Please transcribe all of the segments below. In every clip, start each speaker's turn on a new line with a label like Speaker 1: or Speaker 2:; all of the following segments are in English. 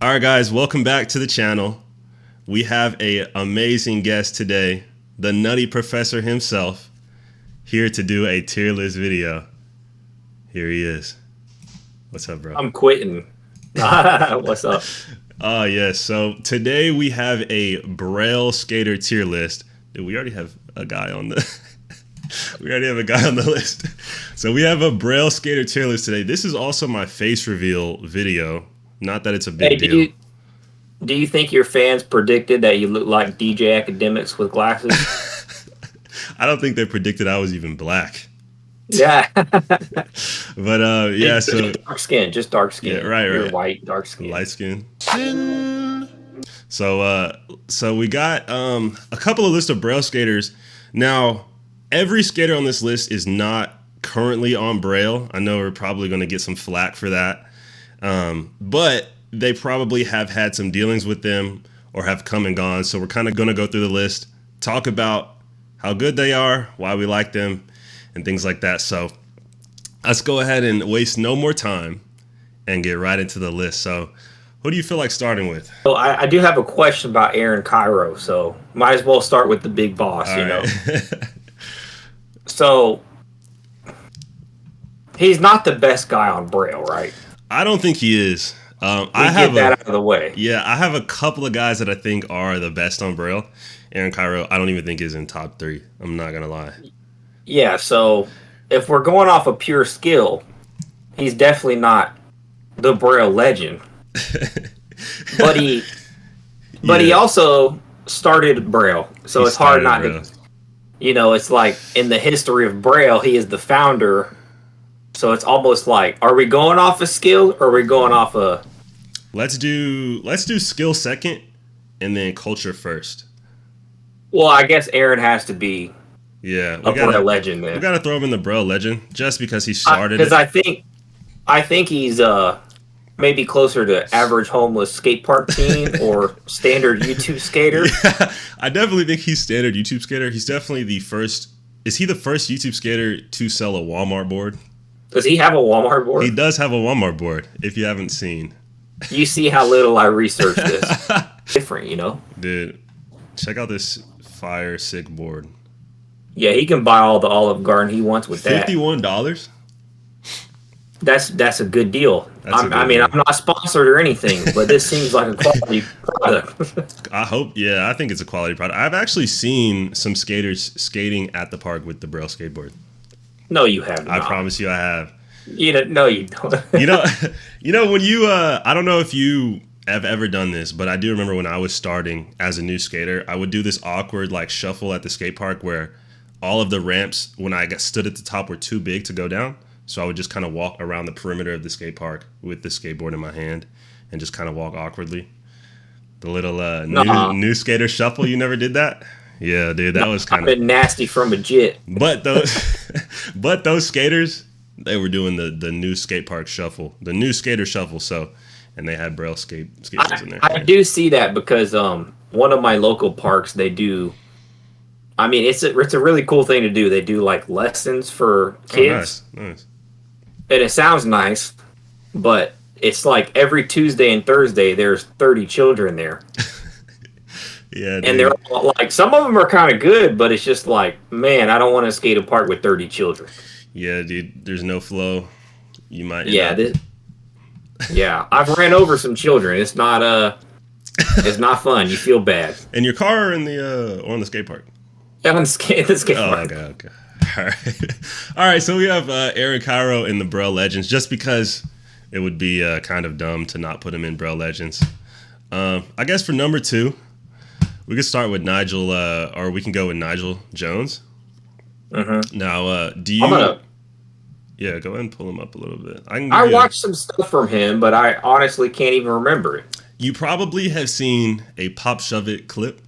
Speaker 1: All right, guys, welcome back to the channel. We have an amazing guest today, the Nutty Professor himself, here to do a tier list video. Here he is. What's up, bro?
Speaker 2: I'm quitting. What's up?
Speaker 1: Oh, yes. So today we have a Braille skater tier list. Dude, we already have a guy on the list. So we have a Braille skater tier list today. This is also my face reveal video. Not that it's a big deal.
Speaker 2: Do you think your fans predicted that you look like DJ Academics with glasses?
Speaker 1: I don't think they predicted I was even black.
Speaker 2: Yeah.
Speaker 1: But yeah, so
Speaker 2: dark skin, just dark skin.
Speaker 1: Yeah, right.
Speaker 2: You're white, dark skin.
Speaker 1: Light skin. So we got a couple of lists of Braille skaters. Now, every skater on this list is not currently on Braille. I know we're probably going to get some flack for that. But they probably have had some dealings with them or have come and gone. So we're kind of going to go through the list, talk about how good they are, why we like them, and things like that. So let's go ahead and waste no more time and get right into the list. So who do you feel like starting with?
Speaker 2: So I do have a question about Aaron Cairo, so might as well start with the big boss,
Speaker 1: All
Speaker 2: you know.
Speaker 1: right.
Speaker 2: So he's not the best guy on Braille, right?
Speaker 1: I don't think he is.
Speaker 2: I have that out of the way.
Speaker 1: Yeah, I have a couple of guys that I think are the best on Braille. Aaron Cairo, I don't even think is in top 3. I'm not gonna lie.
Speaker 2: Yeah, so if we're going off of pure skill, he's definitely not the Braille legend. But he also started Braille, so it's hard not to. You know, it's like in the history of Braille, he is the founder. So it's almost like, are we going off a skill or are we going off a?
Speaker 1: Let's do skill second, and then culture first.
Speaker 2: Well, I guess Aaron has to be.
Speaker 1: Yeah,
Speaker 2: a Braille legend. Then
Speaker 1: we gotta throw him in the Braille legend just because he started.
Speaker 2: Because I think he's maybe closer to average homeless skate park teen or standard YouTube skater.
Speaker 1: Yeah, I definitely think he's standard YouTube skater. He's definitely the first. Is he the first YouTube skater to sell a Walmart board?
Speaker 2: Does he have a Walmart board?
Speaker 1: He does have a Walmart board, if you haven't seen.
Speaker 2: You see how little I researched this. Different, you know?
Speaker 1: Dude, check out this fire sick board.
Speaker 2: Yeah, he can buy all the Olive Garden he wants with that.
Speaker 1: $51?
Speaker 2: That's a good deal. I'm not sponsored or anything, but this seems like a quality product.
Speaker 1: I think it's a quality product. I've actually seen some skaters skating at the park with the Braille skateboard.
Speaker 2: No, you haven't.
Speaker 1: I promise you I have.
Speaker 2: No, you don't.
Speaker 1: you know when you I don't know if you have ever done this, but I do remember when I was starting as a new skater, I would do this awkward like shuffle at the skate park where all of the ramps when I stood at the top were too big to go down. So I would just kind of walk around the perimeter of the skate park with the skateboard in my hand and just kind of walk awkwardly. The little new skater shuffle. You never did that? Yeah, dude, that was kind of
Speaker 2: nasty from a jit.
Speaker 1: But those skaters, they were doing the new skate park shuffle, the new skater shuffle. So, and they had Braille skateboards in there.
Speaker 2: I do see that because one of my local parks, they do. I mean, it's a really cool thing to do. They do like lessons for kids.
Speaker 1: Oh, nice.
Speaker 2: And it sounds nice, but it's like every Tuesday and Thursday there's 30 children there.
Speaker 1: Yeah, dude.
Speaker 2: And they're all, like, some of them are kind of good, but it's just like, man, I don't want to skate a park with 30 children.
Speaker 1: Yeah, dude, there's no flow. You might.
Speaker 2: Yeah, I've ran over some children. It's not fun. You feel bad.
Speaker 1: In your car or on the skate park?
Speaker 2: On the skate park.
Speaker 1: Okay. All right. So we have Aaron Cairo in the Braille Legends, just because it would be kind of dumb to not put him in Braille Legends. I guess for number 2, we could start with Nigel, or we can go with Nigel Jones.
Speaker 2: Mm-hmm.
Speaker 1: Now, do you? Yeah, go ahead and pull him up a little bit.
Speaker 2: I watched some stuff from him, but I honestly can't even remember it.
Speaker 1: You probably have seen a Pop Shove It clip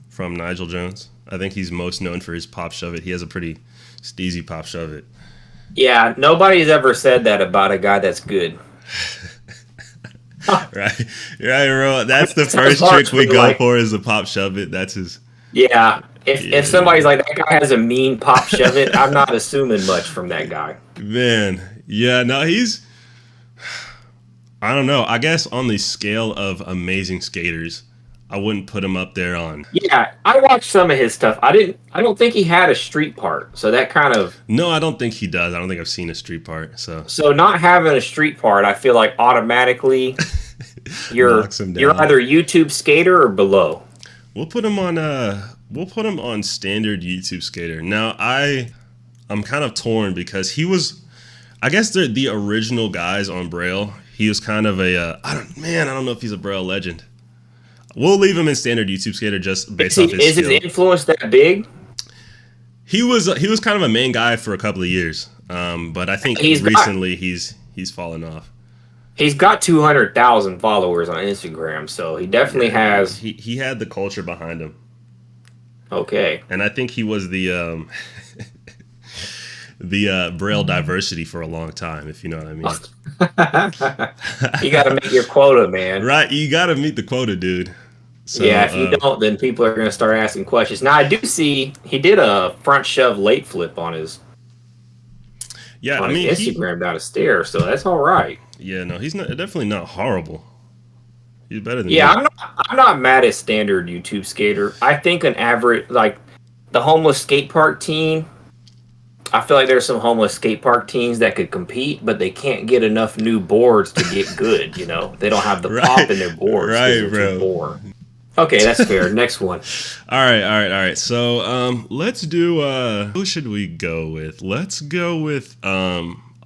Speaker 1: from Nigel Jones. I think he's most known for his Pop Shove It. He has a pretty steezy Pop Shove It.
Speaker 2: Yeah, nobody's ever said that about a guy that's good.
Speaker 1: Right, bro. That's the first trick we go for is the Pop Shove It. That's his.
Speaker 2: Yeah, if somebody's like, that guy has a mean Pop Shove It, I'm not assuming much from that guy.
Speaker 1: Man, yeah, no, he's I don't know. I guess on the scale of amazing skaters, I wouldn't put him up there on.
Speaker 2: Yeah, I watched some of his stuff. I don't think he had a street part, so that kind of.
Speaker 1: No, I don't think he does. I don't think I've seen a street part. So
Speaker 2: So not having a street part, I feel like automatically
Speaker 1: knocks him
Speaker 2: you're
Speaker 1: down.
Speaker 2: either YouTube skater or below.
Speaker 1: We'll put him on standard YouTube skater. Now I'm kind of torn because he was, I guess they're the original guys on Braille. He was kind of a I don't know if he's a Braille legend. We'll leave him in standard YouTube skater just based off his
Speaker 2: Is
Speaker 1: skill.
Speaker 2: his influence that big?
Speaker 1: He was kind of a main guy for a couple of years, but I think recently he's fallen off.
Speaker 2: He's got 200,000 followers on Instagram, so he definitely has.
Speaker 1: He had the culture behind him,
Speaker 2: Okay.
Speaker 1: and I think he was the the Braille diversity for a long time, if you know what I mean.
Speaker 2: You got to make your quota, man.
Speaker 1: Right, you got to meet the quota, dude. So,
Speaker 2: Yeah, if you don't, then people are going to start asking questions. Now, I do see he did a front shove late flip on his Instagram down a stair, so that's all right.
Speaker 1: Yeah, no, he's definitely not horrible. He's better than me.
Speaker 2: I'm not mad at standard YouTube skater. I think an average, like the homeless skate park team, I feel like there's some homeless skate park teams that could compete, but they can't get enough new boards to get good. You know, they don't have the pop in their boards.
Speaker 1: Right, bro.
Speaker 2: Too okay, that's fair. Next one.
Speaker 1: All right. So, let's do. Who should we go with? Let's go with.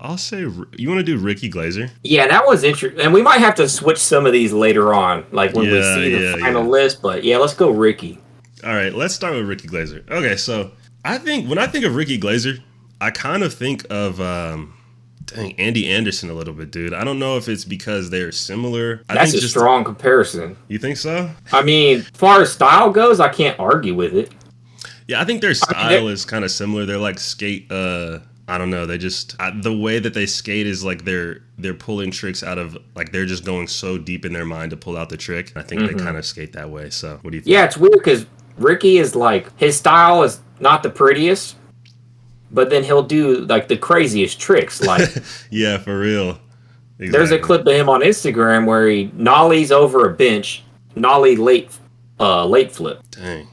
Speaker 1: I'll say you want to do Ricky Glazer.
Speaker 2: Yeah, that was interesting, and we might have to switch some of these later on, like when we see the final list. But yeah, let's go Ricky.
Speaker 1: All right, let's start with Ricky Glazer. Okay, so when I think of Ricky Glazer, I kind of think of Andy Anderson a little bit, dude. I don't know if it's because they're similar.
Speaker 2: That's a strong comparison.
Speaker 1: You think so?
Speaker 2: I mean, as far as style goes, I can't argue with it.
Speaker 1: Yeah, I think their style is kind of similar. They're like skate. I don't know. They just the way that they skate is like they're pulling tricks out of like they're just going so deep in their mind to pull out the trick. I think they kind of skate that way. So what do you think?
Speaker 2: Yeah, it's weird because Ricky is like his style is not the prettiest, but then he'll do like the craziest tricks. Like
Speaker 1: yeah, for real. Exactly.
Speaker 2: There's a clip of him on Instagram where he nollies over a bench, nollie late flip.
Speaker 1: Dang.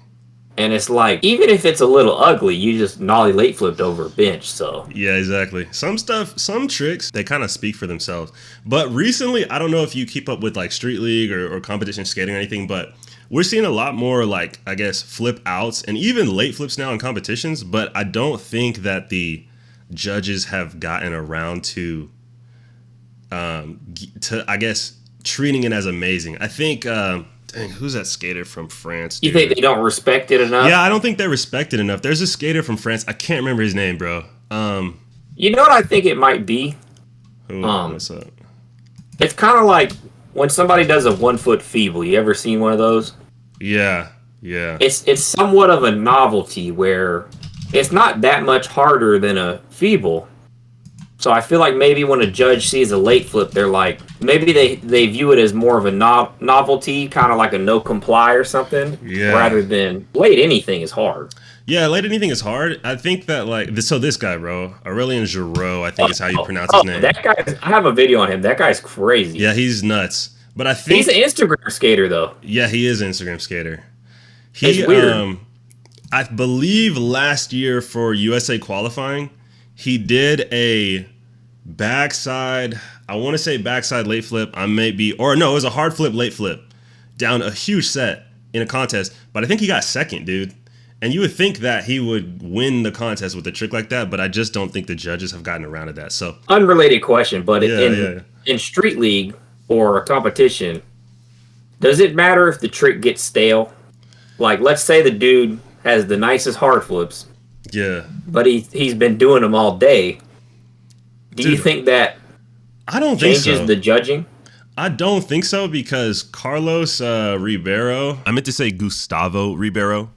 Speaker 2: And it's like, even if it's a little ugly, you just nollie late flipped over a bench. So
Speaker 1: yeah, exactly. Some tricks, they kind of speak for themselves. But recently, I don't know if you keep up with like Street League or competition skating or anything, but we're seeing a lot more like, I guess, flip outs and even late flips now in competitions. But I don't think that the judges have gotten around to I guess, treating it as amazing. I think, dang, who's that skater from France? Dude?
Speaker 2: You think they don't respect it enough?
Speaker 1: Yeah, I don't think they respect it enough. There's a skater from France. I can't remember his name, bro.
Speaker 2: You know what I think it might be?
Speaker 1: What's up?
Speaker 2: It's kind of like when somebody does a 1 foot feeble. You ever seen one of those?
Speaker 1: Yeah.
Speaker 2: It's somewhat of a novelty where it's not that much harder than a feeble. So I feel like maybe when a judge sees a late flip, they're like, maybe they view it as more of a novelty, kind of like a no comply or something, rather than late anything is hard.
Speaker 1: Yeah, late anything is hard. I think that this guy, bro, Aurelien Giraud, I think is how you pronounce his name.
Speaker 2: That guy, I have a video on him. That guy's crazy.
Speaker 1: Yeah, he's nuts. But I think
Speaker 2: he's an Instagram skater though.
Speaker 1: Yeah, he is an Instagram skater.
Speaker 2: He's weird.
Speaker 1: I believe last year for USA qualifying, he did a backside, I want to say backside late flip. It was a hard flip late flip down a huge set in a contest, but I think he got second, dude. And you would think that he would win the contest with a trick like that, but I just don't think the judges have gotten around to that. So
Speaker 2: unrelated question, but in Street League or a competition, does it matter if the trick gets stale? Like, let's say the dude has the nicest hard flips.
Speaker 1: Yeah.
Speaker 2: But he's been doing them all day. Do you think that
Speaker 1: I don't think so.
Speaker 2: changes the judging?
Speaker 1: I don't think so because Carlos Ribeiro, I meant to say Gustavo Ribeiro,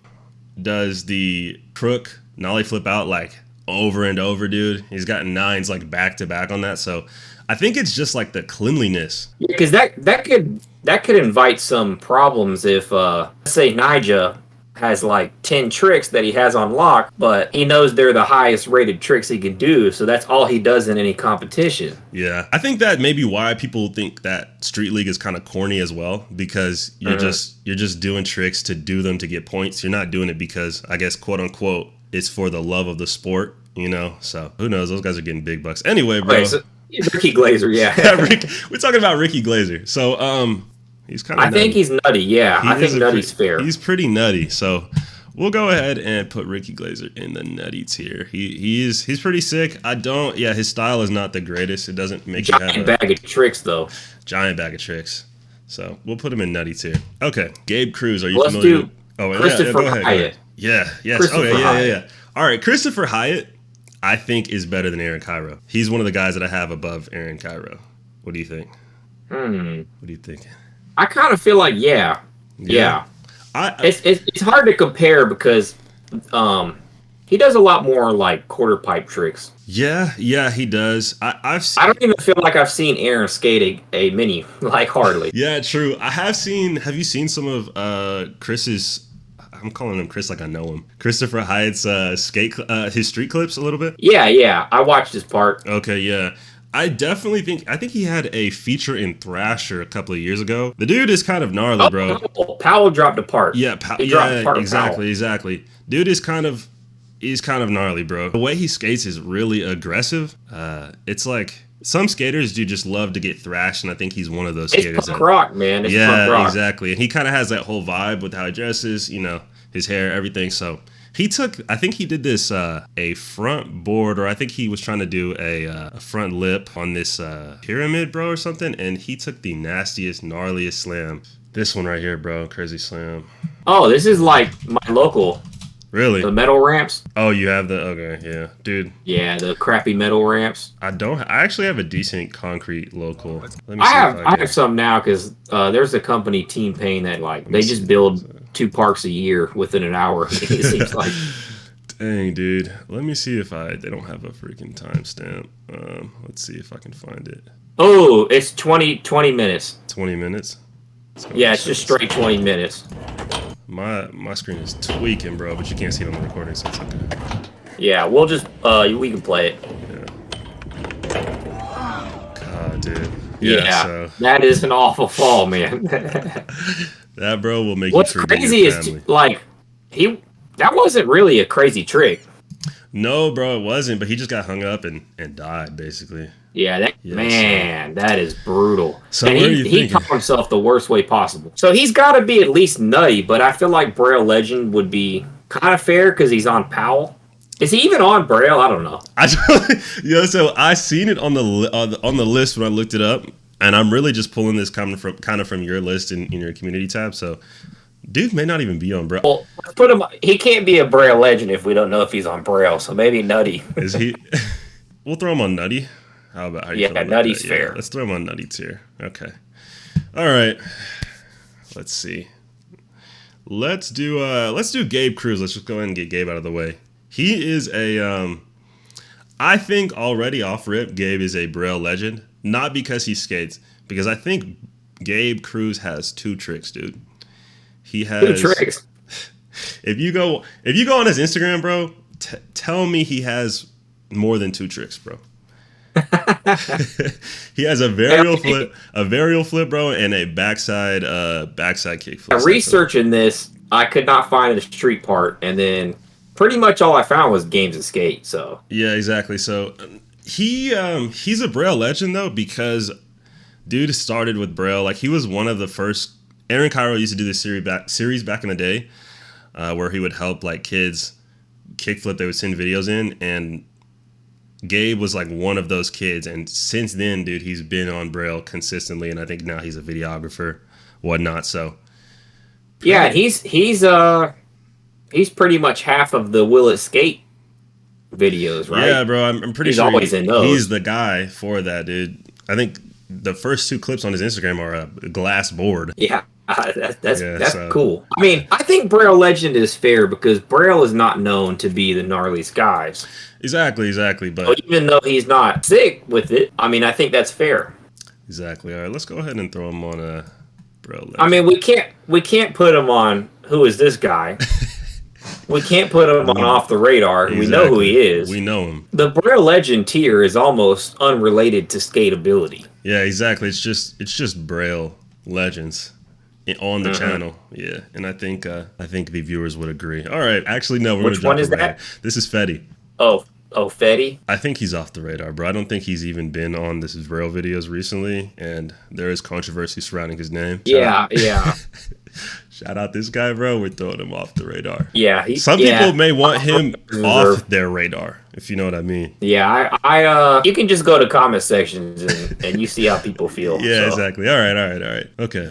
Speaker 1: does the crook nollie flip out like over and over, dude. He's got 9s like back to back on that. So I think it's just like the cleanliness.
Speaker 2: Yeah, because that could invite some problems if let's say Nija has like 10 tricks that he has on lock, but he knows they're the highest rated tricks he can do, so that's all he does in any competition.
Speaker 1: Yeah, I think that may be why people think that Street League is kind of corny as well, because you're just doing tricks to do them to get points. You're not doing it because, I guess, quote unquote, it's for the love of the sport, you know? So who knows? Those guys are getting big bucks. Anyway, bro.
Speaker 2: Okay, so Ricky Glazer, yeah.
Speaker 1: We're talking about Ricky Glazer. So he's kind of
Speaker 2: I think he's nutty, yeah. I think nutty's fair.
Speaker 1: He's pretty nutty. So we'll go ahead and put Ricky Glazer in the nutty tier. He's pretty sick. His style is not the greatest. It doesn't make you have
Speaker 2: giant bag of tricks though.
Speaker 1: Giant bag of tricks. So we'll put him in nutty tier. Okay. Gabe Cruz, are you
Speaker 2: Let's
Speaker 1: familiar?
Speaker 2: do
Speaker 1: Christopher
Speaker 2: go ahead.
Speaker 1: Hyatt. Yeah, yes. Okay, yeah. All right, Christopher Hyatt, I think, is better than Aaron Cairo. He's one of the guys that I have above Aaron Cairo. What do you think? What are you thinking?
Speaker 2: I kind of feel like yeah. It's hard to compare because he does a lot more like quarter pipe tricks.
Speaker 1: Yeah, he does. I
Speaker 2: don't even feel like I've seen Aaron skate a mini, like hardly.
Speaker 1: Yeah, true. Have you seen some of Chris's? I'm calling him Chris like I know him. Christopher Hyatt's his street clips a little bit.
Speaker 2: Yeah. I watched his part.
Speaker 1: Okay, yeah. I think he had a feature in Thrasher a couple of years ago. The dude is kind of gnarly, bro.
Speaker 2: Powell dropped a part.
Speaker 1: Yeah, exactly. Dude is kind of gnarly, bro. The way he skates is really aggressive. It's like some skaters do just love to get thrashed, and I think he's one of those skaters.
Speaker 2: It's punk rock, man. It's punk rock.
Speaker 1: Exactly. And he kind of has that whole vibe with how he dresses, you know, his hair, everything. So I think he did this a front board, or I think he was trying to do a front lip on this pyramid, bro, or something, and he took the nastiest, gnarliest slam. This one right here, bro, crazy slam.
Speaker 2: Oh, this is like my local.
Speaker 1: Really?
Speaker 2: The metal ramps?
Speaker 1: Oh, you have okay, yeah. Dude.
Speaker 2: Yeah, the crappy metal ramps.
Speaker 1: I actually have a decent concrete local. Let me see
Speaker 2: I have some now because there's a company, Team Pain, that like they just build 2 parks a year within an hour. It seems like.
Speaker 1: Dang, dude. Let me see if they don't have a freaking timestamp. Let's see if I can find it.
Speaker 2: Oh, it's 20 minutes.
Speaker 1: 20 minutes?
Speaker 2: Yeah, it's just straight 20 minutes.
Speaker 1: My screen is tweaking, bro, but you can't see it on the recording, so it's okay.
Speaker 2: Yeah, we'll just we can play it.
Speaker 1: Yeah. God, dude.
Speaker 2: Yeah,
Speaker 1: so
Speaker 2: that is an awful fall, man.
Speaker 1: That bro will make
Speaker 2: What's
Speaker 1: you forget
Speaker 2: crazy
Speaker 1: your family.
Speaker 2: is like that wasn't really a crazy trick.
Speaker 1: No, bro, it wasn't, but he just got hung up and died, basically.
Speaker 2: Yeah, that is brutal.
Speaker 1: So
Speaker 2: and he caught himself the worst way possible. So he's got to be at least nutty, but I feel like Braille Legend would be kind of fair because he's on Powell. Is he even on Braille? I don't know.
Speaker 1: So I seen it on the list when I looked it up, and I'm really just pulling this kind of from your list in your community tab. So, dude may not even be on Braille.
Speaker 2: Well, let's put him. He can't be a Braille Legend if we don't know if he's on Braille. So maybe nutty.
Speaker 1: Is he? We'll throw him on nutty. How about how you feel about
Speaker 2: nutty's
Speaker 1: that?
Speaker 2: fair.
Speaker 1: Yeah, let's throw him on nutty tier. Okay. All right. Let's see. Let's do Gabe Cruz. Let's just go ahead and get Gabe out of the way. He is I think already off rip, Gabe is a Braille legend. Not because he skates, because I think Gabe Cruz has 2 tricks, dude. He has
Speaker 2: 2 tricks.
Speaker 1: If you go on his Instagram, bro, tell me he has more than 2 tricks, bro. He has a varial flip, bro, and a backside kickflip.
Speaker 2: Researching this, I could not find a street part, and then pretty much all I found was games of skate. So
Speaker 1: yeah, exactly. So he's a Braille legend though, because dude started with Braille. Like he was one of the first. Aaron Cairo used to do this series back in the day, where he would help like kids kickflip. They would send videos in, and Gabe was like one of those kids, and since then, dude, he's been on Braille consistently, and I think now he's a videographer, whatnot. So,
Speaker 2: yeah, he's pretty much half of the Will It Skate videos, right?
Speaker 1: Yeah, bro, I'm pretty sure
Speaker 2: always in those.
Speaker 1: He's the guy for that, dude. I think the first 2 clips on his Instagram are a glass board.
Speaker 2: Yeah. That's cool. I mean, I think Braille Legend is fair because Braille is not known to be the gnarliest guys.
Speaker 1: Exactly. But
Speaker 2: so even though he's not sick with it, I mean, I think that's fair.
Speaker 1: Exactly. All right, let's go ahead and throw him on a Braille Legend.
Speaker 2: I mean, we can't put him on who is this guy We can't put him on off the radar.
Speaker 1: Exactly.
Speaker 2: We know who he is.
Speaker 1: We know him.
Speaker 2: The Braille Legend tier is almost unrelated to skateability.
Speaker 1: Yeah, exactly. It's just Braille Legends on the channel. Yeah, and I think the viewers would agree. All right, actually no, we're
Speaker 2: Which
Speaker 1: gonna
Speaker 2: one
Speaker 1: drop
Speaker 2: is
Speaker 1: the
Speaker 2: that?
Speaker 1: This is Fetty.
Speaker 2: Oh, Fetty?
Speaker 1: I think he's off the radar, bro. I don't think he's even been on this Braille videos recently, and there is controversy surrounding his name.
Speaker 2: Yeah.
Speaker 1: Shout out this guy, bro. We're throwing him off the radar.
Speaker 2: Yeah.
Speaker 1: Some people may want him off their radar, if you know what I mean.
Speaker 2: Yeah, I you can just go to comment sections and you see how people feel.
Speaker 1: Yeah, exactly. All right. Okay.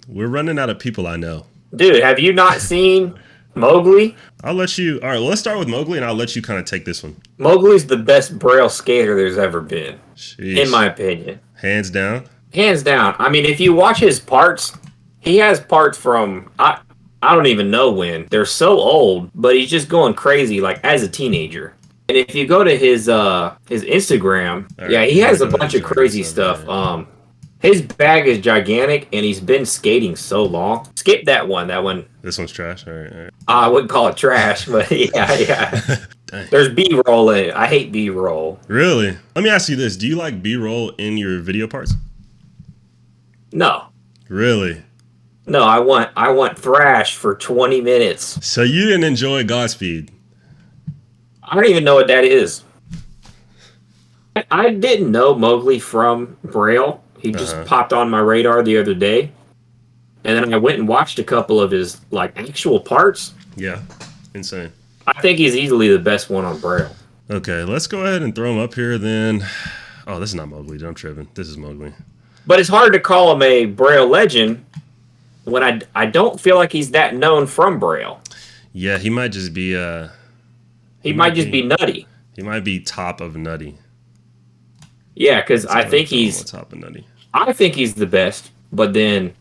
Speaker 1: We're running out of people I know.
Speaker 2: Dude, have you not seen Mowgli?
Speaker 1: I'll let you. All right, well, let's start with Mowgli, and I'll let you kind of take this one.
Speaker 2: Mowgli's the best Braille skater there's ever been,
Speaker 1: Jeez.
Speaker 2: in my opinion.
Speaker 1: Hands down.
Speaker 2: Hands down. I mean, if you watch his parts, he has parts from I don't even know when. They're so old, but he's just going crazy like as a teenager. And if you go to his Instagram,
Speaker 1: right,
Speaker 2: he has a bunch of crazy stuff. His bag is gigantic, and he's been skating so long. Skip that one. That one.
Speaker 1: This one's trash. All right.
Speaker 2: I wouldn't call it trash, but yeah.
Speaker 1: Dang.
Speaker 2: There's B-roll in it. I hate B-roll.
Speaker 1: Really? Let me ask you this: do you like B-roll in your video parts?
Speaker 2: No.
Speaker 1: Really?
Speaker 2: No, I want thrash for 20 minutes.
Speaker 1: So you didn't enjoy Godspeed?
Speaker 2: I don't even know what that is. I didn't know Mowgli from Braille. He just popped on my radar the other day. And then I went and watched a couple of his like actual parts.
Speaker 1: Yeah. Insane.
Speaker 2: I think he's easily the best one on Braille.
Speaker 1: Okay, let's go ahead and throw him up here then. Oh, this is not Mowgli. I'm tripping. This is Mowgli.
Speaker 2: But it's hard to call him a Braille legend when I don't feel like he's that known from Braille.
Speaker 1: Yeah, he might just be
Speaker 2: he might just be nutty.
Speaker 1: He might be top of nutty.
Speaker 2: Yeah, because I think he's
Speaker 1: top of nutty.
Speaker 2: I think he's the best, but then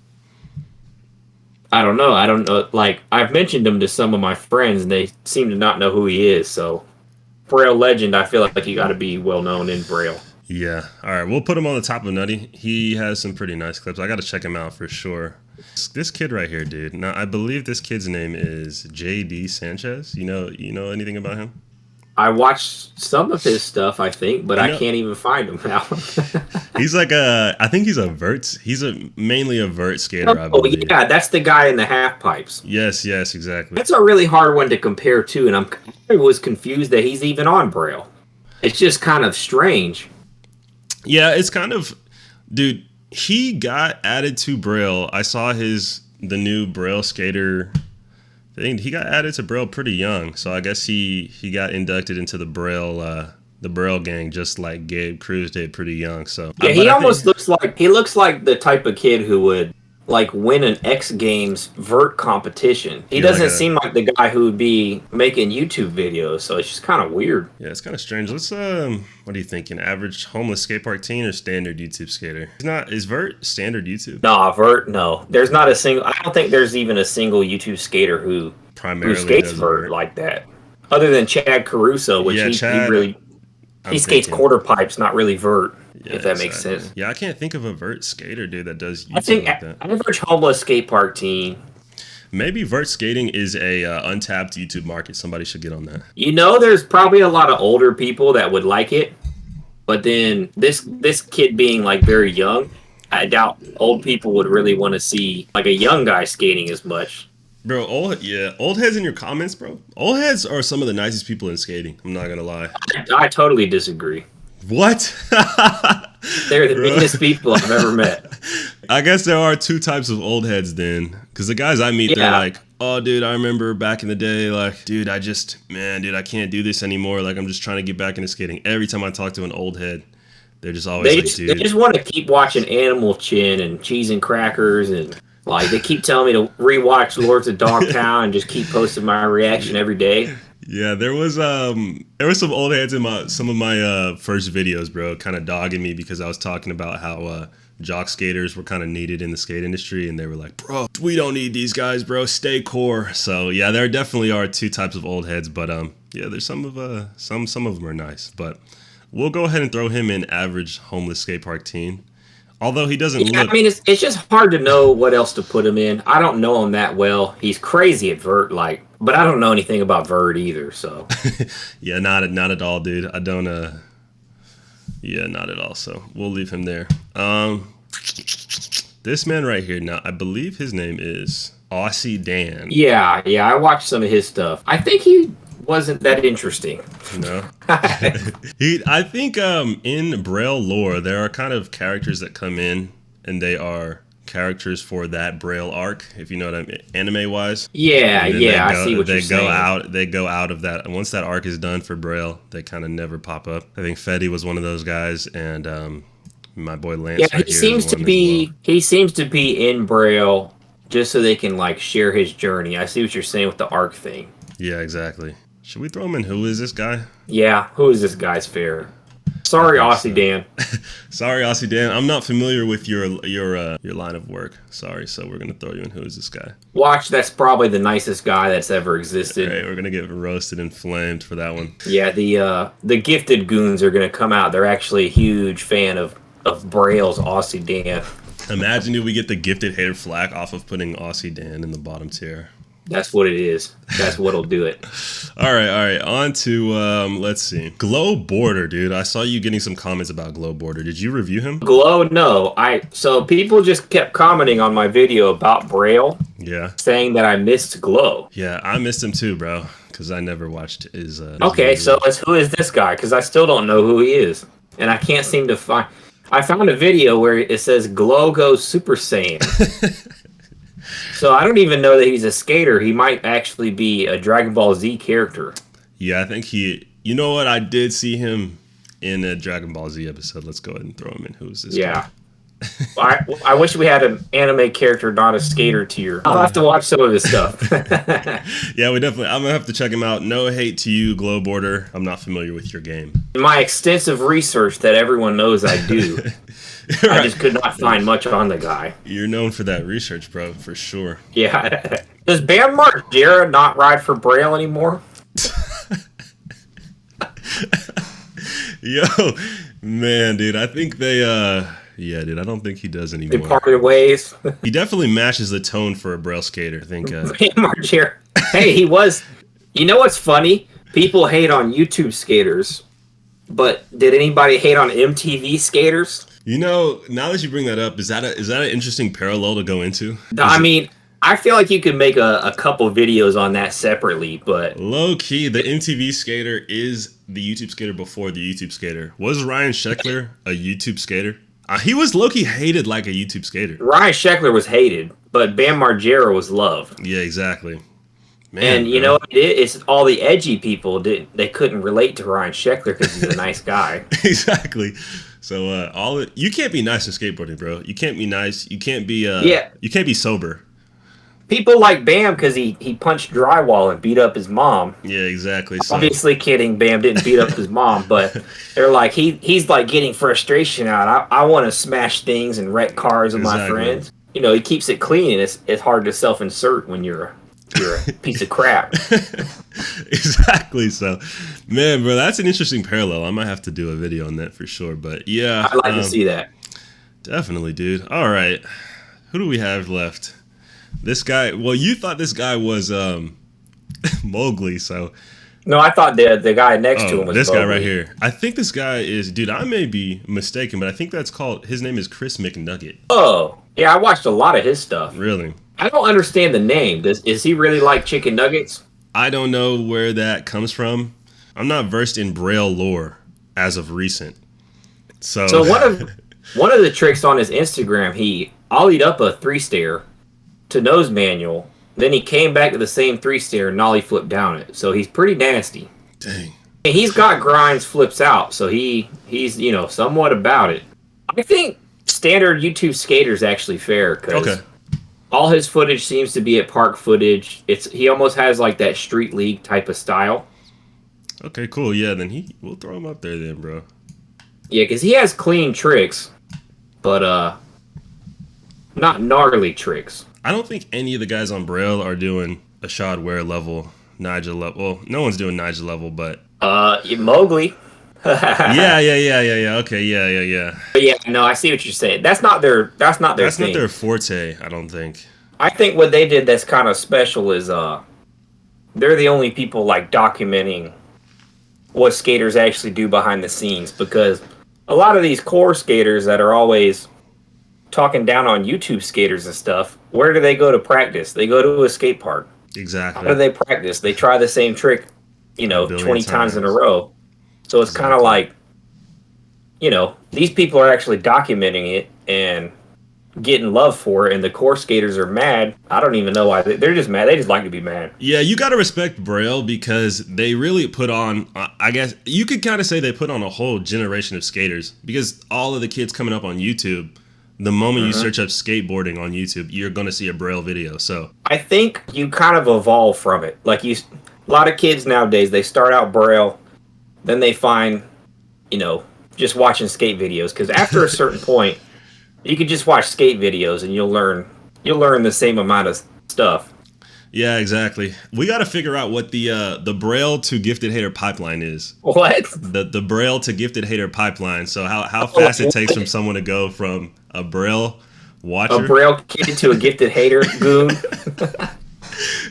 Speaker 2: I don't know. Like I've mentioned him to some of my friends, and they seem to not know who he is. So Braille legend, I feel like you got to be well known in Braille.
Speaker 1: Yeah. All right, we'll put him on the top of nutty. He has some pretty nice clips. I got to check him out for sure. This kid right here, dude. Now I believe this kid's name is JD Sanchez. You know anything about him?
Speaker 2: I watched some of his stuff, I think, but I can't even find him now.
Speaker 1: He's like I think he's mainly a vert skater. I believe.
Speaker 2: Yeah, that's the guy in the half pipes.
Speaker 1: Yes, exactly.
Speaker 2: That's a really hard one to compare to, and I was confused that he's even on Braille. It's just kind of strange.
Speaker 1: Yeah, it's kind of, dude. He got added to Braille. I saw the new Braille skater thing. He got added to Braille pretty young, so I guess he got inducted into the Braille gang just like Gabe Cruz did pretty young. So
Speaker 2: yeah, he almost looks like the type of kid who would like win an X Games vert competition. He doesn't seem like the guy who would be making YouTube videos, so it's just kind of weird.
Speaker 1: Yeah, it's kind of strange. Let's what are you thinking? Average homeless skate park teen or standard YouTube skater? Is vert standard YouTube?
Speaker 2: Nah, vert, no. There's not a single. I don't think there's even a single YouTube skater who skates vert like that, other than Chad Caruso, which he skates quarter pipes, not really vert. Yeah, if that makes sense.
Speaker 1: Yeah, I can't think of a vert skater, dude, that does YouTube
Speaker 2: I think
Speaker 1: like that.
Speaker 2: Average homeless skate park teen.
Speaker 1: Maybe vert skating is a untapped YouTube market. Somebody should get on that.
Speaker 2: There's probably a lot of older people that would like it, but then this kid being like very young, I doubt old people would really want to see like a young guy skating as much.
Speaker 1: Bro, old heads in your comments, bro. Old heads are some of the nicest people in skating. I'm not gonna lie.
Speaker 2: I totally disagree.
Speaker 1: What?
Speaker 2: They're the meanest people I've ever met.
Speaker 1: I guess there are two types of old heads then. Because the guys I meet, they're like, oh, dude, I remember back in the day, like, dude, I can't do this anymore. Like, I'm just trying to get back into skating. Every time I talk to an old head, they're just always dude.
Speaker 2: They just want to keep watching Animal Chin and Cheese and Crackers. And, like, they keep telling me to rewatch Lords of Dogtown and just keep posting my reaction every day.
Speaker 1: Yeah, there was some old heads in some of my first videos, bro, kind of dogging me because I was talking about how jock skaters were kind of needed in the skate industry, and they were like, bro, we don't need these guys, bro, stay core. So yeah, there definitely are two types of old heads, but yeah, there's some of them are nice, but we'll go ahead and throw him in average homeless skate park teen. Although he doesn't look...
Speaker 2: I mean, it's just hard to know what else to put him in. I don't know him that well. He's crazy at vert. Like, but I don't know anything about Verd either. So
Speaker 1: Yeah, not at all, dude. I don't. Yeah, not at all. So we'll leave him there. This man right here. Now, I believe his name is Aussie Dan.
Speaker 2: yeah, I watched some of his stuff. I think he wasn't that interesting.
Speaker 1: No. I think in Braille lore there are kind of characters that come in and they are characters for that Braille arc, if you know what I mean, anime wise.
Speaker 2: Yeah, I see what you're saying.
Speaker 1: They go out of that. Once that arc is done for Braille, they kind of never pop up. I think Fetty was one of those guys, and my boy Lance.
Speaker 2: Yeah, he seems to be. He seems to be in Braille just so they can like share his journey. I see what you're saying with the arc thing.
Speaker 1: Yeah, exactly. Should we throw him in? Who is this guy?
Speaker 2: Yeah, who is this guy's fair? Sorry, Aussie Dan.
Speaker 1: Sorry, Aussie Dan. I'm not familiar with your line of work. Sorry, so we're gonna throw you in. Who is this guy?
Speaker 2: Watch, that's probably the nicest guy that's ever existed.
Speaker 1: Right, we're gonna get roasted and flamed for that one.
Speaker 2: Yeah, the gifted goons are gonna come out. They're actually a huge fan of Braille's Aussie Dan.
Speaker 1: Imagine if we get the gifted hater flag off of putting Aussie Dan in the bottom tier.
Speaker 2: That's what it is. That's what'll do it.
Speaker 1: All right. On to, let's see. Glow Border, dude. I saw you getting some comments about Glow Border. Did you review him?
Speaker 2: Glow, no. So people just kept commenting on my video about Braille.
Speaker 1: Yeah.
Speaker 2: Saying that I missed Glow.
Speaker 1: Yeah, I missed him too, bro. Because I never watched his
Speaker 2: okay, so who is this guy? Because I still don't know who he is. And I can't seem to find... I found a video where it says Glow goes Super Saiyan. So I don't even know that he's a skater. He might actually be a Dragon Ball Z character.
Speaker 1: Yeah, I think he... You know what? I did see him in a Dragon Ball Z episode. Let's go ahead and throw him in. Who's this guy?
Speaker 2: I wish we had an anime character, not a skater tier. I'll have to watch some of his stuff.
Speaker 1: Yeah, we definitely... I'm going to have to check him out. No hate to you, Glow Border. I'm not familiar with your game.
Speaker 2: My extensive research that everyone knows I do. Right. I just could not find much on the guy.
Speaker 1: You're known for that research, bro, for sure.
Speaker 2: Yeah. Does Bam Margera not ride for Braille anymore?
Speaker 1: Yo, man, dude, I think they, yeah, dude, I don't think he does anymore.
Speaker 2: They parted ways.
Speaker 1: He definitely matches the tone for a Braille skater, I think.
Speaker 2: Bam Margera. Hey, he was, you know what's funny? People hate on YouTube skaters, but did anybody hate on MTV skaters?
Speaker 1: You know, now that you bring that up, is that an interesting parallel to go into?
Speaker 2: I mean, I feel like you could make a couple videos on that separately, but...
Speaker 1: Low key, the MTV skater is the YouTube skater before the YouTube skater. Was Ryan Sheckler a YouTube skater? He was low-key hated like a YouTube skater.
Speaker 2: Ryan Sheckler was hated, but Bam Margera was loved.
Speaker 1: Yeah, exactly. Man,
Speaker 2: and you know, it's all the edgy people, they couldn't relate to Ryan Sheckler because he's a nice guy.
Speaker 1: Exactly. So you can't be nice in skateboarding, bro. You can't be nice. You can't be you can't be sober.
Speaker 2: People like Bam because he punched drywall and beat up his mom.
Speaker 1: Yeah, exactly.
Speaker 2: So. Obviously kidding, Bam didn't beat up his mom, but they're like he's like getting frustration out. I want to smash things and wreck cars with my friends. You know, he keeps it clean and it's hard to self-insert when you're a piece of crap.
Speaker 1: Exactly. So, man, bro, that's an interesting parallel. I might have to do a video on that for sure. But yeah,
Speaker 2: I'd like to see that.
Speaker 1: Definitely, dude. All right, who do we have left? This guy. Well, you thought this guy was Mowgli, so.
Speaker 2: No, I thought the guy next to him was
Speaker 1: this
Speaker 2: Mowgli.
Speaker 1: guy right here. I think this guy is, dude. I may be mistaken, but I think that's called. His name is Chris McNugget.
Speaker 2: Oh, yeah, I watched a lot of his stuff.
Speaker 1: Really?
Speaker 2: I don't understand the name. Is he really like chicken nuggets?
Speaker 1: I don't know where that comes from. I'm not versed in Braille lore as of recent. So one of the tricks on his Instagram, he ollied up a 3-stair to nose manual. Then he came back to the same 3-stair and nollie flipped down it. So he's pretty nasty. Dang.
Speaker 2: And he's got grinds flips out, so he's somewhat about it. I think standard YouTube skater's actually fair because all his footage seems to be at park footage. He almost has like that street league type of style.
Speaker 1: Okay, cool. Yeah, then we'll throw him up there then, bro. Yeah,
Speaker 2: because he has clean tricks, but not gnarly tricks.
Speaker 1: I don't think any of the guys on Braille are doing a Shad Ware level, Nigel level. Well, no one's doing Nigel level, but
Speaker 2: Mowgli.
Speaker 1: yeah. Okay, yeah.
Speaker 2: But yeah, no, I see what you're saying. That's not their thing. That's not their
Speaker 1: forte, I don't think.
Speaker 2: I think what they did that's kind of special is they're the only people like documenting what skaters actually do behind the scenes, because a lot of these core skaters that are always talking down on YouTube skaters and stuff, where do they go to practice? They go to a skate park. How
Speaker 1: Exactly.
Speaker 2: do they practice? They try the same trick,
Speaker 1: A billion
Speaker 2: 20 times in a
Speaker 1: times.
Speaker 2: row. So it's kind of
Speaker 1: Exactly.
Speaker 2: like, these people are actually documenting it and getting love for it, and the core skaters are mad. I don't even know why. They're just mad. They just like to be mad.
Speaker 1: Yeah, you got to respect Braille because they really put on, I guess you could kind of say they put on a whole generation of skaters, because all of the kids coming up on YouTube, the moment you search up skateboarding on YouTube, you're going to see a Braille video. So,
Speaker 2: I think you kind of evolve from it. Like a lot of kids nowadays, they start out Braille, then they find, just watching skate videos. Because after a certain point, you can just watch skate videos and you'll learn the same amount of stuff.
Speaker 1: yeah, exactly. We got to figure out what the Braille to gifted hater pipeline is.
Speaker 2: What?
Speaker 1: The Braille to gifted hater pipeline. So how fast it takes from someone to go from a Braille
Speaker 2: A
Speaker 1: watcher.
Speaker 2: Braille kid to a gifted hater goon?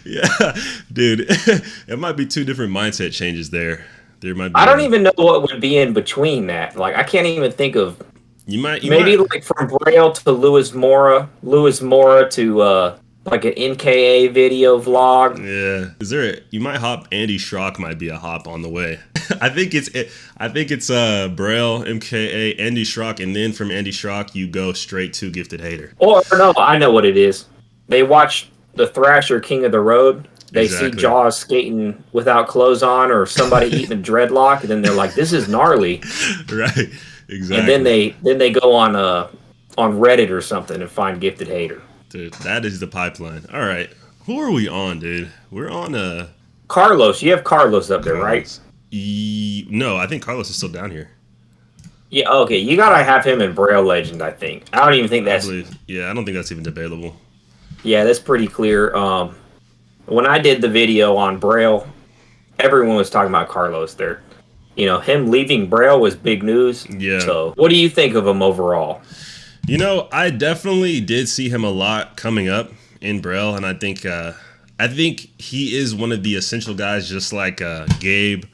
Speaker 1: Yeah, dude, it might be two different mindset changes there. There might be.
Speaker 2: I don't even know what would be in between that. Like, I can't even think of.
Speaker 1: You might.
Speaker 2: Maybe like from Braille to Louis Mora to like an NKA video vlog.
Speaker 1: Yeah. Is there? You might hop. Andy Schrock might be a hop on the way. I think it's Braille, MKA, Andy Schrock, and then from Andy Schrock you go straight to gifted hater.
Speaker 2: Or no, I know what it is. They watch the Thrasher King of the Road. They see
Speaker 1: Exactly.
Speaker 2: Jaws skating without clothes on, or somebody eating a dreadlock, and then they're like, "This is gnarly."
Speaker 1: Right. Exactly.
Speaker 2: And then they go on Reddit or something and find gifted hater.
Speaker 1: Dude, that is the pipeline. All right. Who are we on, dude? We're on
Speaker 2: Carlos, you have Carlos up there, right?
Speaker 1: No, I think Carlos is still down here.
Speaker 2: Yeah, okay. You gotta have him in Braille Legend, I think. I don't even think
Speaker 1: I
Speaker 2: that's
Speaker 1: believe. Yeah, I don't think that's even debatable.
Speaker 2: yeah, that's pretty clear. When I did the video on Braille, everyone was talking about Carlos there. Him leaving Braille was big news.
Speaker 1: Yeah.
Speaker 2: So, what do you think of him overall?
Speaker 1: I definitely did see him a lot coming up in Braille, and I think he is one of the essential guys, just like Gabe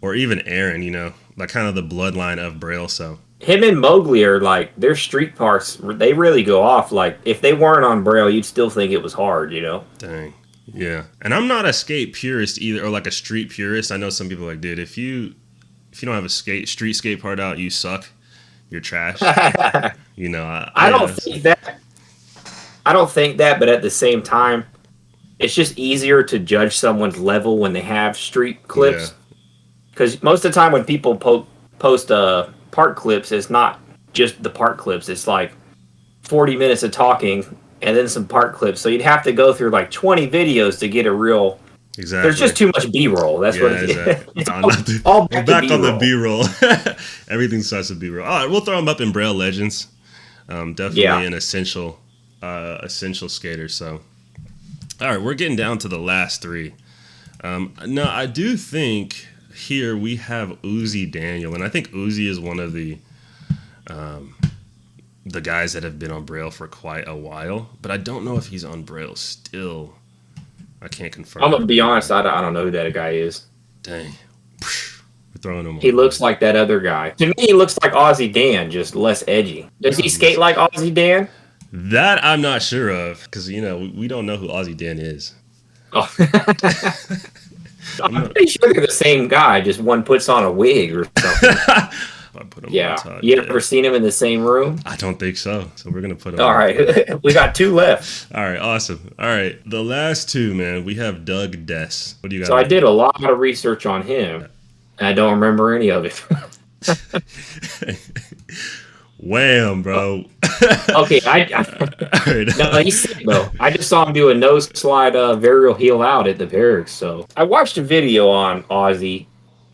Speaker 1: or even Aaron. Like kind of the bloodline of Braille. So
Speaker 2: Him and Mowgli are like their street parts. They really go off. Like if they weren't on Braille, you'd still think it was hard.
Speaker 1: dang, yeah. And I'm not a skate purist either, or like a street purist. I know some people are like, dude, if you don't have a street skate part out, you suck. You're trash.
Speaker 2: I don't think that. I don't think that, but at the same time, it's just easier to judge someone's level when they have street clips. Because most of the time when people post park clips, it's not just the park clips. It's like 40 minutes of talking and then some park clips. So you'd have to go through like 20 videos to get a real.
Speaker 1: Exactly.
Speaker 2: There's just too much B-roll. That's what it is.
Speaker 1: Exactly.
Speaker 2: all
Speaker 1: We're back on the B-roll. Everything starts with B-roll. All right, we'll throw him up in Braille Legends. Definitely an essential skater. So, all right, we're getting down to the last three. Now, I do think here we have Uzi Daniel, and I think Uzi is one of the guys that have been on Braille for quite a while, but I don't know if he's on Braille still. I can't confirm.
Speaker 2: I'm gonna be honest. I don't know who that guy is.
Speaker 1: Dang, we're throwing him.
Speaker 2: He looks like that other guy. To me, he looks like Aussie Dan, just less edgy. Does he skate like Aussie Dan?
Speaker 1: That I'm not sure of, because we don't know who Aussie Dan is.
Speaker 2: Oh. I'm pretty sure they're the same guy. Just one puts on a wig or something.
Speaker 1: I put him
Speaker 2: Yeah.
Speaker 1: on top.
Speaker 2: You ever seen him in the same room?
Speaker 1: I don't think so. So we're gonna put him.
Speaker 2: All right. We got two left.
Speaker 1: All right. Awesome. All right. The last two, man. We have Doug Dess. What do you got?
Speaker 2: So I did a lot of research on him, and I don't remember any of it.
Speaker 1: Wham, bro.
Speaker 2: Okay.
Speaker 1: Right.
Speaker 2: No, he's sick though. I just saw him do a nose slide varial heel out at the barracks. So I watched a video on Aussie,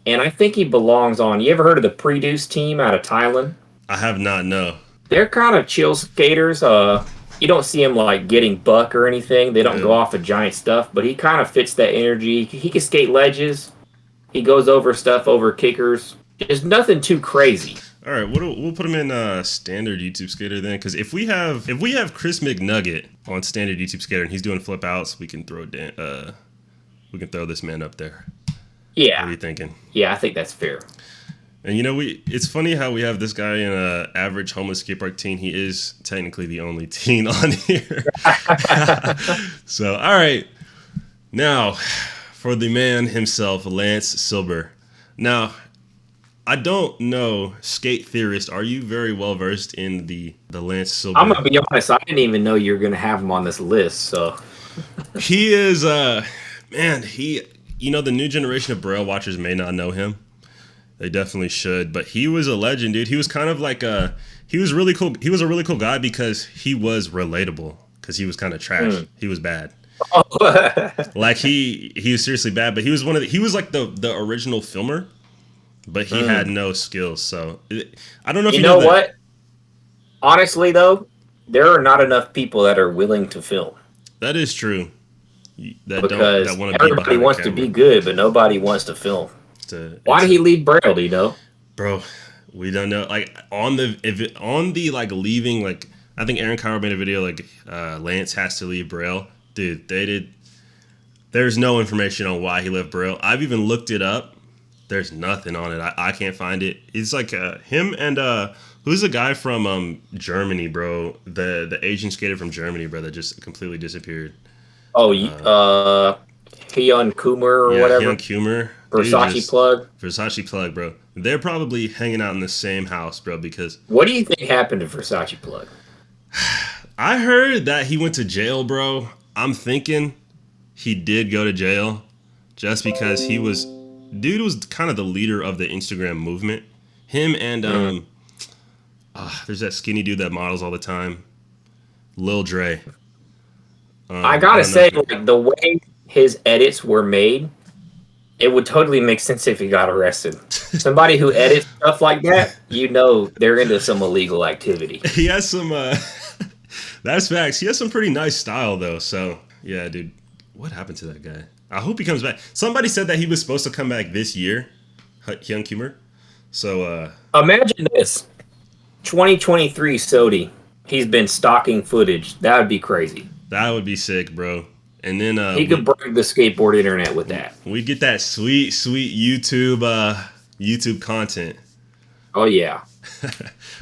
Speaker 2: and I think he belongs on. You ever heard of the Produce team out of Thailand?
Speaker 1: I have not. No.
Speaker 2: They're kind of chill skaters. You don't see him like getting buck or anything. They don't go off of giant stuff, but he kind of fits that energy. He can skate ledges. He goes over stuff over kickers. There's nothing too crazy.
Speaker 1: All right, we'll put him in standard YouTube skater then, because if we have Chris McNugget on standard YouTube skater and he's doing flip outs, we can throw we can throw this man up there.
Speaker 2: Yeah.
Speaker 1: What are you thinking?
Speaker 2: Yeah, I think that's fair.
Speaker 1: And you know, it's funny how we have this guy in a average homeless skate park teen. He is technically the only teen on here. So, all right. Now, for the man himself, Lance Silber. Now, I don't know, Skate Theorist, are you very well versed in the Lance Silber?
Speaker 2: I'm going to be honest, I didn't even know you were going to have him on this list, so.
Speaker 1: He is, man, the new generation of Braille watchers may not know him. They definitely should, but he was a legend, dude. He was kind of like he was really cool. He was a really cool guy because he was relatable because he was kind of trash. He was bad. Oh. Like he was seriously bad, but he was he was like the original filmer, but he had no skills. So I don't know if
Speaker 2: you know what? Honestly, though, there are not enough people that are willing to film.
Speaker 1: That is true.
Speaker 2: Because everybody wants to be good, but nobody wants to film. Why did he leave Braille? Do you know,
Speaker 1: bro? We don't know. Like leaving, like I think Aaron Cairo made a video like Lance has to leave Braille. Dude, they did. There's no information on why he left Braille. I've even looked it up. There's nothing on it. I can't find it. It's like him and who's the guy from Germany, bro? The Asian skater from Germany, bro, that just completely disappeared.
Speaker 2: Oh, Hyun Kumar or whatever.
Speaker 1: Hyun Kumar.
Speaker 2: Versace
Speaker 1: plug, bro. They're probably hanging out in the same house, bro, because...
Speaker 2: What do you think happened to Versace plug?
Speaker 1: I heard that he went to jail, bro. I'm thinking he did go to jail just because he was... Dude was kind of the leader of the Instagram movement. Him and... there's that skinny dude that models all the time. Lil Dre.
Speaker 2: I gotta say, like, the way his edits were made... It would totally make sense if he got arrested. Somebody who edits stuff like that, they're into some illegal activity.
Speaker 1: He has some, that's facts. He has some pretty nice style, though. So, yeah, dude, what happened to that guy? I hope he comes back. Somebody said that he was supposed to come back this year, Hyun Kumar. So,
Speaker 2: imagine this. 2023 Sodi. He's been stocking footage. That would be crazy.
Speaker 1: That would be sick, bro. And then
Speaker 2: he could break the skateboard internet with that.
Speaker 1: We get that sweet YouTube content.
Speaker 2: Oh yeah.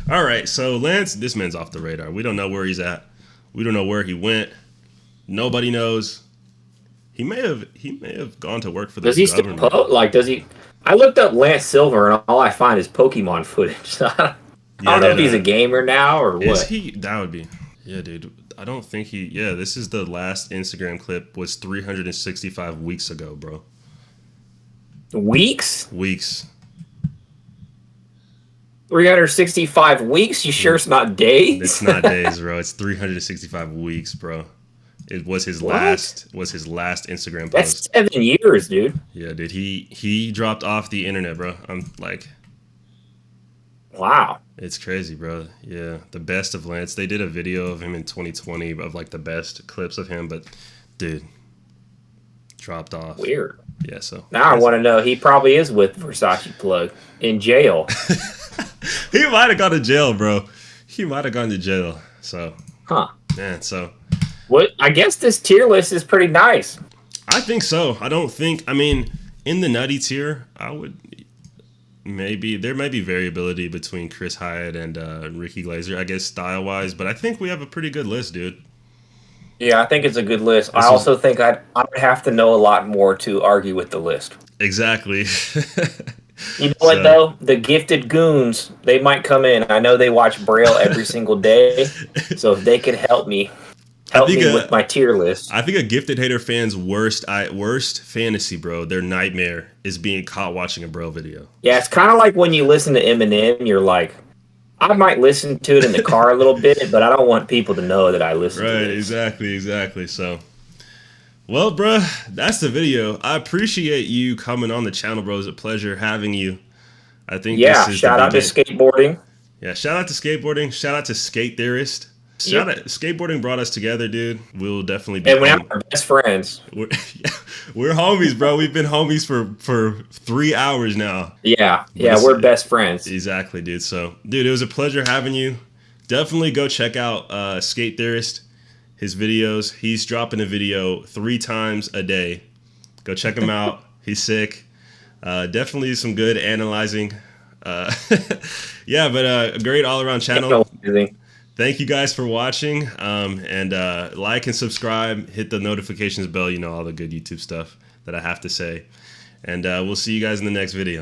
Speaker 1: All right, so Lance, this man's off the radar. We don't know where he's at. We don't know where he went. Nobody knows. He may have gone to work for the
Speaker 2: government. Does he still does he? I looked up Lance Silver and all I find is Pokemon footage. I don't know if he's a gamer now or what.
Speaker 1: That would be. Yeah, dude. I don't think this is the last Instagram clip was 365 weeks ago, bro.
Speaker 2: Weeks?
Speaker 1: Weeks.
Speaker 2: 365 weeks? You sure it's not days?
Speaker 1: It's not days, bro. It's 365 weeks, bro. It was his last Instagram post.
Speaker 2: That's 7 years, dude.
Speaker 1: Yeah, dude. He dropped off the internet, bro. I'm like,
Speaker 2: wow.
Speaker 1: It's crazy, bro. Yeah, the best of Lance. They did a video of him in 2020 of like the best clips of him, but dude, dropped off.
Speaker 2: Weird.
Speaker 1: Yeah, so
Speaker 2: now I want to know. He probably is with Versace plug in jail.
Speaker 1: He might have gone to jail, bro. He might have gone to jail. So, man. So,
Speaker 2: what? I guess this tier list is pretty nice.
Speaker 1: I think so. I mean, in the nutty tier, I would. Maybe there might be variability between Chris Hyatt and Ricky Glazer, I guess, style-wise, but I think we have a pretty good list, dude.
Speaker 2: Yeah, I think it's a good list. I also think I would have to know a lot more to argue with the list.
Speaker 1: Exactly.
Speaker 2: You know what, though? The gifted goons, they might come in. I know they watch Braille every single day, so if they could help me with my tier list.
Speaker 1: I think a Gifted Hater fan's worst fantasy, bro, their nightmare is being caught watching a Braille video. Yeah,
Speaker 2: it's kind of like when you listen to Eminem, you're like, I might listen to it in the car a little bit, but I don't want people to know that I listen to it.
Speaker 1: Right, exactly. So, well, bro, that's the video. I appreciate you coming on the channel, bro. It was a pleasure having you. I think
Speaker 2: shout out to skateboarding.
Speaker 1: Yeah, shout out to skateboarding. Shout out to Skate Theorist. Skateboarding brought us together, dude. We'll definitely be.
Speaker 2: And we're best friends.
Speaker 1: We're homies, bro. We've been homies for 3 hours now.
Speaker 2: Yeah, we're best friends.
Speaker 1: Exactly, dude. So, dude, it was a pleasure having you. Definitely go check out Skate Theorist, his videos. He's dropping a video 3 times a day. Go check him out. He's sick. Definitely some good analyzing. Yeah, but a great all around channel. Thank you guys for watching. And like and subscribe. Hit the notifications bell. You know, all the good YouTube stuff that I have to say. And we'll see you guys in the next video.